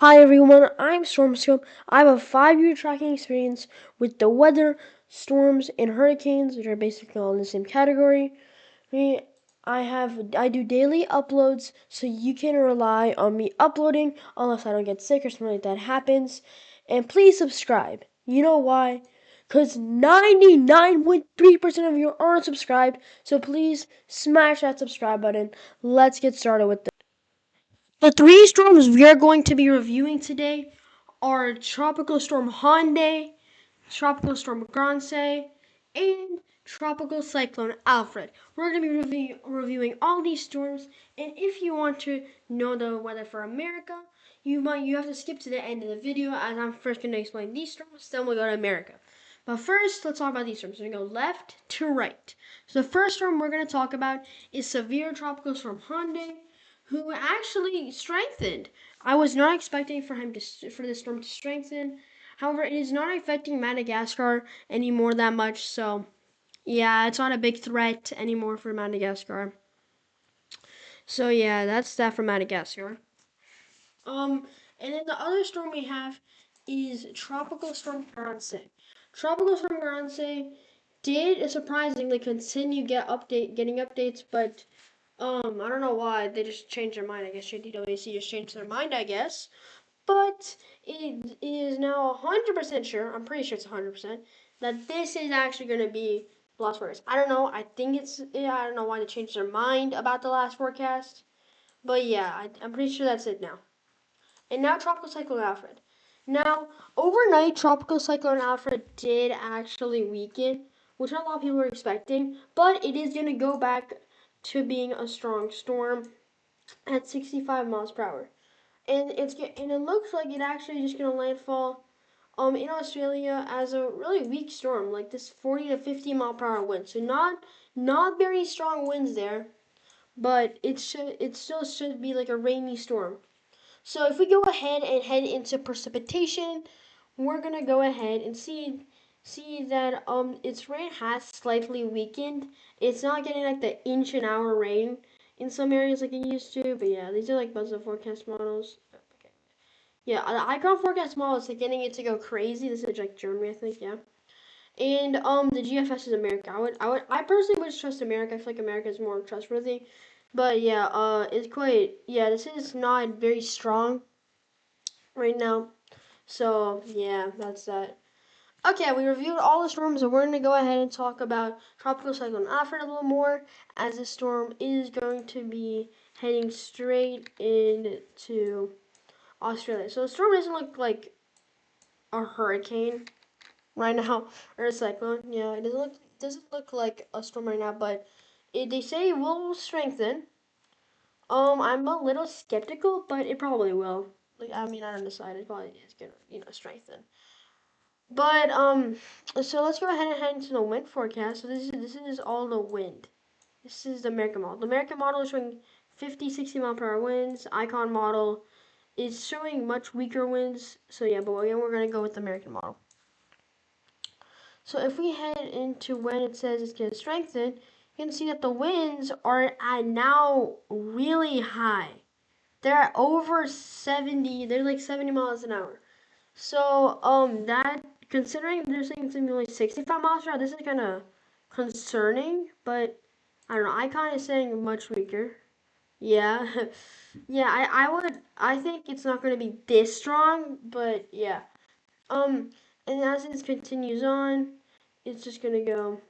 Hi everyone, I'm Stormscope. I have a 5-year tracking experience with the weather, storms, and hurricanes, which are basically all in the same category. I do daily uploads, so you can rely on me uploading unless I don't get sick or something like that happens. And please subscribe. You know why? Because 99.3% of you aren't subscribed, so please smash that subscribe button. Let's get started with this. The three storms we are going to be reviewing today are Tropical Storm Hyundai, Tropical Storm Grance, and Tropical Cyclone Alfred. We're going to be reviewing all these storms, and if you want to know the weather for America, you have to skip to the end of the video as I'm first going to explain these storms, then we'll go to America. But first, let's talk about these storms. We're going to go left to right. So the first storm we're going to talk about is Severe Tropical Storm Hyundai, who actually strengthened. I was not expecting for this storm to strengthen. However, it is not affecting Madagascar anymore that much, so yeah, it's not a big threat anymore for Madagascar. So yeah, that's that for Madagascar. And then the other storm we have is Tropical Storm Grance. Tropical Storm Grance did surprisingly continue getting updates, but I don't know why they just changed their mind. I guess JDWC just changed their mind, I guess. But it is now 100% sure, I'm pretty sure it's 100%, that this is actually going to be the last forecast. I don't know, I don't know why they changed their mind about the last forecast. But yeah, I'm pretty sure that's it now. And now Tropical Cyclone Alfred. Now, overnight, Tropical Cyclone Alfred did actually weaken, which not a lot of people were expecting, but it is going to go back to being a strong storm at 65 miles per hour. And it looks like it actually just gonna landfall in Australia as a really weak storm, like this 40 to 50 mile per hour wind. So not very strong winds there, but it still should be like a rainy storm. So if we go ahead and head into precipitation, we're gonna go ahead and see that its rain has slightly weakened. It's not getting like the inch an hour rain in some areas like it used to, but yeah, these are like bunch of forecast models. Okay. Yeah, the icon forecast model is like getting it to go crazy. This is like Germany, I think, yeah. And the GFS is America. I personally would trust America. I feel like America is more trustworthy. But yeah, it's quite, yeah, this is not very strong right now. So yeah, that's that. Okay, we reviewed all the storms, and we're going to go ahead and talk about Tropical Cyclone Alfred a little more, as this storm is going to be heading straight into Australia. So the storm doesn't look like a hurricane right now, or a cyclone. Yeah, it doesn't look like a storm right now, but they say it will strengthen. I'm a little skeptical, but it probably will. Like, I mean, I don't decide. It probably is gonna, strengthen. But so let's go ahead and head into the wind forecast. So this is all the wind. This is the American model. The American model is showing 50, 60 mile per hour winds. Icon model is showing much weaker winds. So yeah, but again, we're gonna go with the American model. So if we head into when it says it's gonna strengthen, you can see that the winds are at now really high. They're at over 70. They're like 70 miles an hour. So, that considering they're saying it's gonna be only 65 miles per hour, this is kind of concerning. But I don't know. Icon is saying much weaker. Yeah, yeah. I think it's not gonna be this strong, but yeah. And as this continues on, it's just gonna go.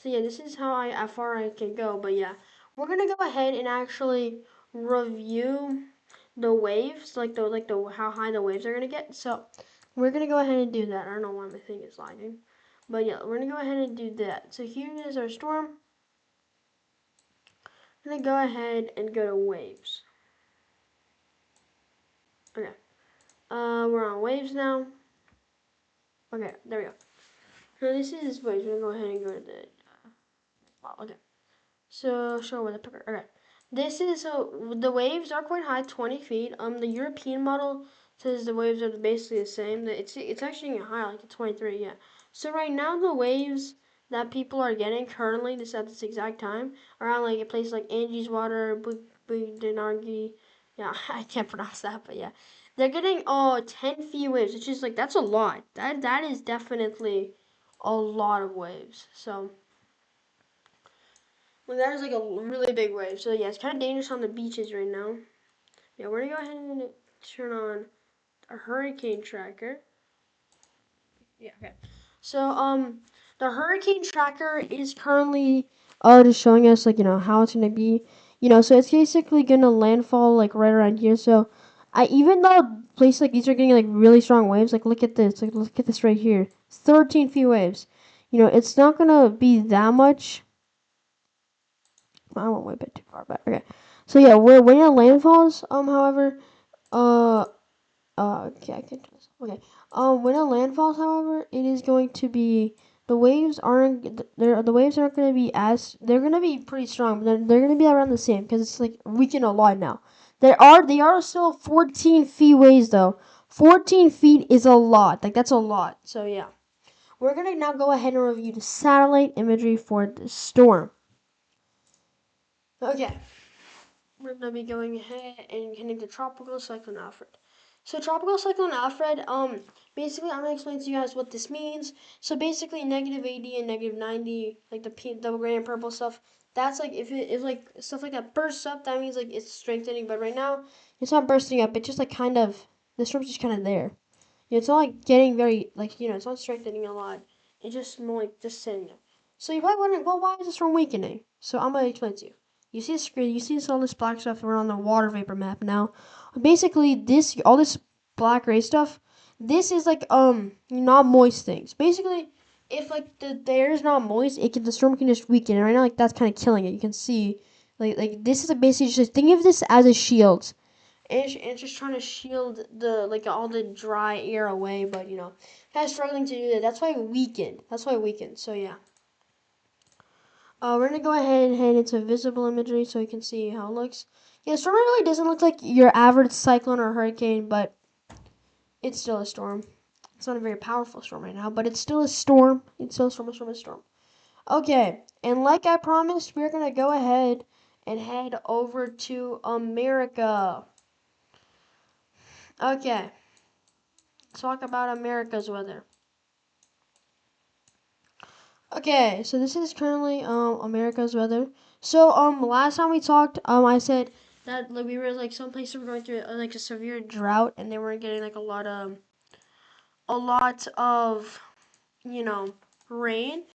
So yeah, this is how far I can go. But yeah, we're gonna go ahead and actually review the waves, like the how high the waves are gonna get. So we're gonna go ahead and do that. I don't know why my thing is lagging, but yeah, we're gonna go ahead and do that. So here is our storm. I'm gonna go ahead and go to waves. Okay. We're on waves now. Okay, there we go. So this is waves. We're gonna go ahead and go to the. Okay. So show where the picture. Okay. This is so the waves are quite high, 20 feet. The European model says the waves are basically the same. It's actually high, like 23. Yeah. So right now the waves that people are getting currently, this at this exact time, around like a place like Angie's Water, Budanargi, Yeah, I can't pronounce that, but yeah. They're getting 10 feet waves, which is like that's a lot. That is definitely a lot of waves. So well, that is like a really big wave. So yeah, it's kind of dangerous on the beaches right now. Yeah, we're gonna go ahead and turn on a hurricane tracker. Yeah, okay. So the hurricane tracker is currently just showing us like how it's gonna be. So it's basically gonna landfall like right around here. So I even though places like these are getting like really strong waves, like look at this, like look at this right here, 13 feet waves. It's not gonna be that much. I won't whip it too far back. Okay. So yeah, when it landfalls, however, uh, okay, I can do this. Okay. When it landfalls, however, it is going to be the waves aren't going to be as they're going to be pretty strong, but they're going to be around the same because it's like weakened a lot now. They are still 14 feet waves though. 14 feet is a lot. Like that's a lot. So yeah, we're gonna now go ahead and review the satellite imagery for the storm. Okay. We're gonna be going ahead and getting to tropical cyclone Alfred. So tropical cyclone Alfred, basically I'm gonna explain to you guys what this means. So basically -80 and -90, like the double gray and purple stuff. That's like if like stuff like that bursts up, that means like it's strengthening. But right now, it's not bursting up. It's just like kind of the storm's just kind of there. It's not like getting very like it's not strengthening a lot. It's just more like just sitting there. So you're probably wondering, well, why is the storm weakening? So I'm gonna explain to you. You see the screen. You see all this black stuff around the water vapor map now. Basically, all this black gray stuff. This is like not moist things. Basically, if like the air is not moist, the storm can just weaken. And right now, like that's kind of killing it. You can see like this is basically just think of this as a shield. It's just trying to shield the like all the dry air away, but kind of struggling to do that. That's why it weakened. So yeah. We're gonna go ahead and head into visible imagery so you can see how it looks. Yeah, the storm really doesn't look like your average cyclone or hurricane, but it's still a storm. It's not a very powerful storm right now, but it's still a storm. It's still a storm. Okay, and like I promised, we're gonna go ahead and head over to America. Okay, talk about America's weather. Okay, so this is currently America's weather. So last time we talked I said that like we were like some places were going through like a severe drought and they were getting like a lot of you know rain.